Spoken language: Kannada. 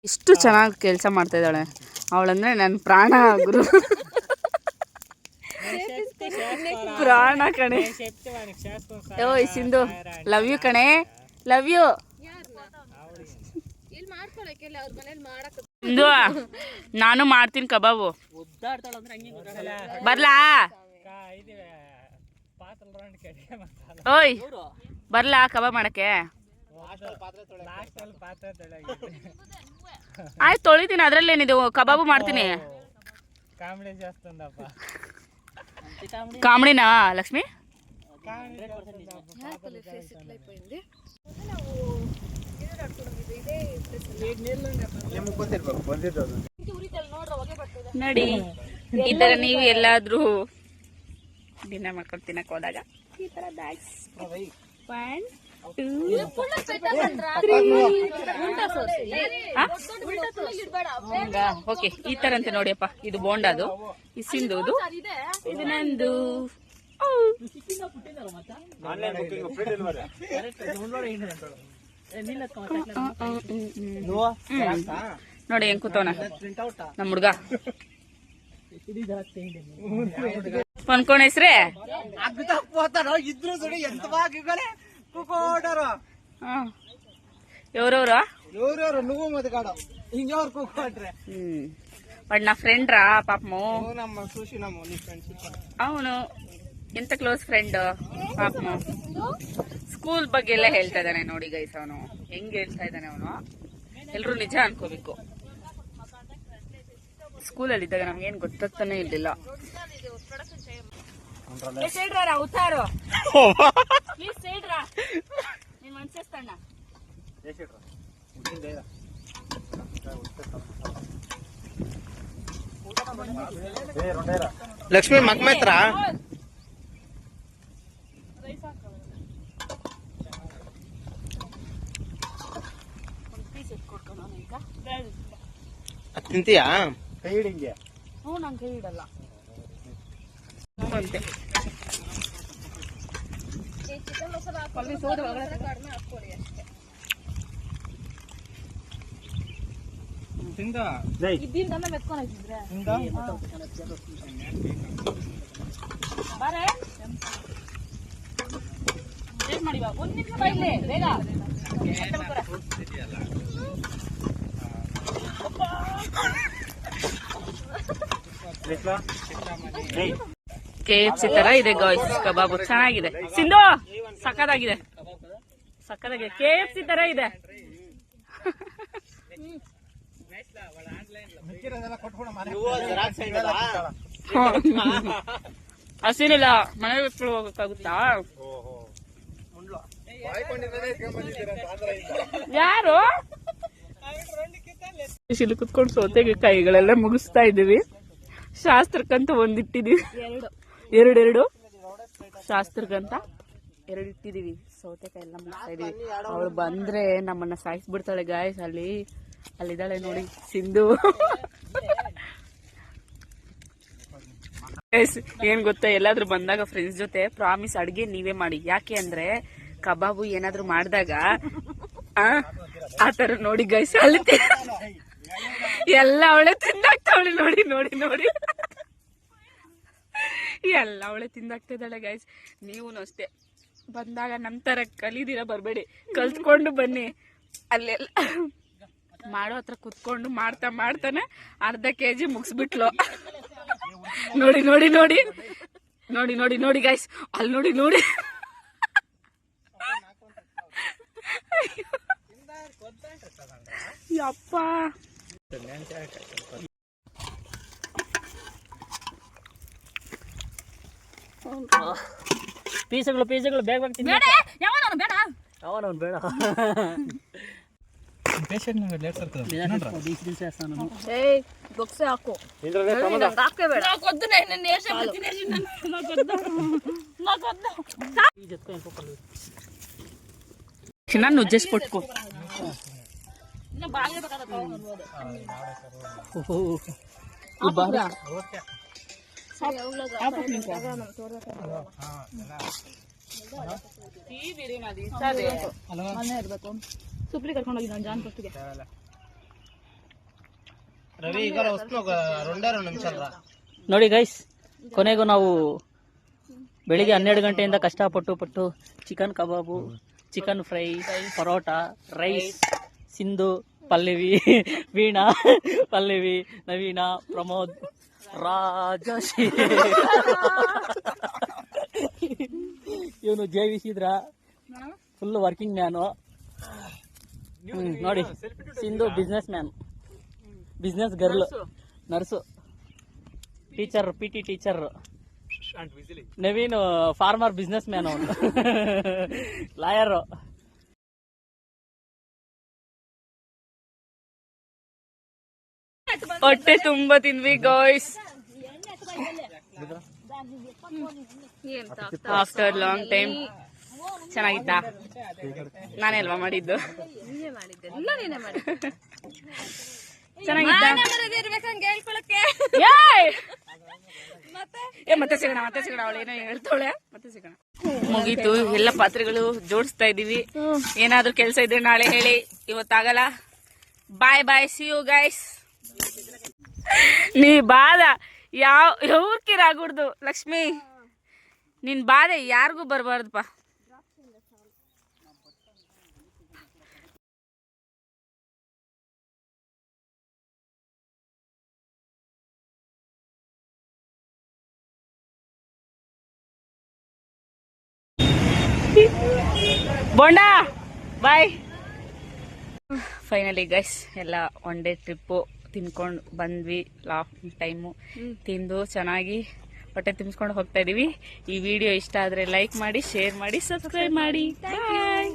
ಇಷ್ಟು ಚೆನ್ನಾಗಿ ಕೆಲಸ ಮಾಡ್ತಾ ಇದ್ದಾಳೆ ಅವಳಂದ್ರೆ ನನ್ನ ಪ್ರಾಣ ಗುರು. ಪ್ರಾಣ ಕಣೆ. ಓಯ್ ಸಿಂಧು, ಲವ್ ಯು ಕಣೆ, ಲವ್ ಯು. ಸಿಂಧು ನಾನು ಮಾಡ್ತೀನಿ ಕಬಾಬು. ಬರ್ಲಾ? ಓಯ್ ಬರ್ಲಾ ಕಬಾಬ್ ಮಾಡಕ್ಕೆ? ಆಯ್ತು ತೊಳಿತೀನಿ, ಅದ್ರಲ್ಲೇನಿದೆ, ಕಬಾಬು ಮಾಡ್ತೀನಿ. ಕಾಮಿಡಿನಾ ಲಕ್ಷ್ಮಿ? ನೋಡಿ ಈ ತರ ನೀವು ಎಲ್ಲಾದ್ರೂ ಡಿನ್ನರ್ ಮಾಡ್ಕೊಂಡು ತಿನ್ನಕ್ ಹೋದಾಗ ಈ ತರ ಬ್ಯಾಗ್ಸ್ 1 2 ಓಕೆ ಈ ತರ ಅಂತ ನೋಡಿಯಪ್ಪ. ಇದು ಬೋಂಡಾದು, ಇದು ಸಿಂಧುದು, ಇದು ನಂದು. ನೋಡಿ ಹೆಂಗ್ ಕೂತವನ ನಮ್ಮ ಹುಡ್ಗ. ಪನ್ಕೋಣ ಹೆಸ್ರೇ ఎవరెవరు వాడు నా ఫ్రెండ్ రా పాపము. అవును, ಎಂತ ಕ್ಲೋಸ್ ಫ್ರೆಂಡ್ ಪಾಪము. ಸ್ಕೂಲ್ ಬಗ್ಗೆ ಎಲ್ಲ ಹೇಳ್ತಾ ಇದ್ದಾನೆ ನೋಡಿ ಗೈಸ್. ಅವನು ಹೆಂಗ್ ಹೇಳ್ತಾ ಇದ್ದಾನೆ ಅವನು, ಎಲ್ರು ನಿಜ ಅನ್ಕೋಬೇಕು. ಸ್ಕೂಲಲ್ಲಿ ಇದ್ದಾಗ ನಮ್ಗೇನ್ ಗೊತ್ತಾಗ್ತಾನೆ ಇರ್ಲಿಲ್ಲ. ಉತ್ತಾರು ಪ್ಲೀಸ್ ಸೈಡ್ರಾ, ನೀನ್ ಮನ್ಸೇಸ್ತಣ್ಣ. ಲಕ್ಷ್ಮಿ ಮಕ್ಮೇತ್ರ ತಿಂತೀಯಾ? ಕೈ ಹಿಡಿಂಗೆ? ಹ್ಞೂ ನಂಗೆ ಕೈ ಹಿಡಲ್ಲ. KFC ತರ ಇದೆ ಗಾಯ್ಸ್ ಕಬಾಬು, ಚೆನ್ನಾಗಿದೆ. ಸಿಂಧು ಸಕ್ಕದಾಗಿದೆ, ಸಕ್ಕದಾಗಿದೆ. KFC ತರ ಇದೆ. ಹಸಿನಿಲ್ಲ, ಮನೆ ಬಿಟ್ಟು ಹೋಗಕ್ಕಾಗುತ್ತಾ? ಯಾರು ಇಲ್ಲಿ ಕುತ್ಕೊಂಡು ಸೌತೆಗೆ ಕೈಗಳೆಲ್ಲ ಮುಗಿಸ್ತಾ ಇದೀವಿ. ಶಾಸ್ತ್ರಕ್ಕಂತ ಒಂದಿಟ್ಟಿದೀವಿ, ಎರಡು ಶಾಸ್ತ್ರಕ್ಕಂತ ಎರಡು ಇಟ್ಟಿದೀವಿ. ಸೌತೆಕಾಯಿ ಎಲ್ಲ ಮುಗಿಸ್ತಾ ಇದೀವಿ. ಅವಳು ಬಂದ್ರೆ ನಮ್ಮನ್ನ ಸಾಯಿಸ್ಬಿಡ್ತಾಳೆ ಗಾಯ್ಸ್. ಅಲ್ಲಿದ್ದಾಳೆ ನೋಡಿ ಸಿಂಧು. ಏನ್ ಗೊತ್ತಾ, ಎಲ್ಲಾದ್ರೂ ಬಂದಾಗ ಫ್ರೆಂಡ್ಸ್ ಜೊತೆ ಪ್ರಾಮಿಸ್ ಅಡ್ಗೆ ನೀವೇ ಮಾಡಿ. ಯಾಕೆ ಅಂದ್ರೆ ಕಬಾಬು ಏನಾದ್ರು ಮಾಡಿದಾಗ ಆತರ ನೋಡಿ ಗೈಸ್, ಅಲ್ಲಿ ಎಲ್ಲ ಅವಳೆ ತಿಂದಾಕ್ತಾವಳೆ. ನೋಡಿ ನೋಡಿ ನೋಡಿ ಎಲ್ಲ ಅವಳೆ ತಿಂದಾಕ್ತಾ ಇದ್ದಾಳೆ ಗೈಸ್. ನೀವು ಅಷ್ಟೇ ಬಂದಾಗ ನಂತರ ಕಲಿದಿರ ಬರ್ಬೇಡಿ, ಕಲ್ತ್ಕೊಂಡು ಬನ್ನಿ. ಅಲ್ಲೆಲ್ಲ ಮಾಡೋ ಹತ್ರ ಕುತ್ಕೊಂಡು ಮಾಡ್ತಾನೆ ಅರ್ಧ kg ಮುಗಿಸ್ಬಿಟ್ಲು. ನೋಡಿ ನೋಡಿ ನೋಡಿ ನೋಡಿ ನೋಡಿ ನೋಡಿ ಗೈಸ್, ಅಲ್ಲಿ ನೋಡಿ ನೋಡಿ. ಯಪ್ಪ ಪೀಸ್ಗಳು ಬೇಗ ಬರ್ತೀನಿ. ಅವನವನು ಬೇಡ. ನಾನು ಅಡ್ಜಸ್ಟ್ ಪಟ್ಕೋ. ಸುಪ್ಲಿ ಕರ್ಕೊಂಡು ಹೋಗಿದ್ದ ಜಾನ್ ಕೊಟ್ಟಿಗೆ. రవి ఇగల వస్తున్నా ఒక 2 నిమిషాలు రా. ನೋಡಿ ಗೈಸ್, ಕೊನೆಗೂ ನಾವು ಬೆಳಿಗ್ಗೆ 12 ಗಂಟೆಯಿಂದ ಕಷ್ಟಪಟ್ಟು chicken kebab, chicken fry, parotta, rice, Sindhu, Pallavi, Veena, Pallavi, Naveena, Pramod, Rajashree, ಇವನು ಜೈವಿಸಿದ್ರ ಫುಲ್ ವರ್ಕಿಂಗ್ ಮ್ಯಾನು. ನೋಡಿ, Sindhu business man, business girl, nurse, teacher, PT teacher. Naveen farmer business man, ಅವನು ಲಾಯರ್. ಹೊಟ್ಟೆ ತುಂಬಾ ತಿಂದ್ವಿ ಗಾಯ್ಸ್. After long time. ಚೆನ್ನಾಗಿತ್ತಾ? ನಾನೇ ಅಲ್ವಾ ಮಾಡಿದ್ದು? ಚೆನ್ನಾಗಿತ್ತಾ? ಮತ್ತೆ ಸಿಗೋಣ ಅವಳು ಏನೋ ಹೇಳ್ತಾಳೆ. ಮತ್ತೆ ಸಿಗೋಣ. ಮುಗೀತು, ಎಲ್ಲ ಪಾತ್ರೆಗಳು ಜೋಡಿಸ್ತಾ ಇದೀವಿ. ಏನಾದ್ರೂ ಕೆಲಸ ಇದ್ರೆ ನಾಳೆ ಹೇಳಿ, ಇವತ್ತಾಗಲ್ಲ. ಬಾಯ್ ಬಾಯ್, ಸಿ ಯು ಗೈಸ್. ನೀ ಬಾಧ ಯಾವ್ಕಿರಾಗ್ಬಿಡ್ದು ಲಕ್ಷ್ಮಿ, ನಿನ್ ಬಾಧೆ ಯಾರಿಗೂ ಬರ್ಬಾರ್ದಪ್ಪ. ಬೋಂಡಾ ಬಾಯ್. ಫೈನಲಿ ಗೈಸ್, ಎಲ್ಲ ಒನ್ ಡೇ ಟ್ರಿಪ್ಪು ತಿನ್ಕೊಂಡು ಬಂದ್ವಿ. ಲಾಸ್ಟ್ ಟೈಮು ತಿಂದು ಚೆನ್ನಾಗಿ ಹೊಟ್ಟೆ ತುಂಬಿಸ್ಕೊಂಡು ಹೋಗ್ತಾ ಇದೀವಿ. ಈ ವಿಡಿಯೋ ಇಷ್ಟ ಆದ್ರೆ ಲೈಕ್ ಮಾಡಿ, ಶೇರ್ ಮಾಡಿ, ಸಬ್ಸ್ಕ್ರೈಬ್ ಮಾಡಿ. ಬಾಯ್.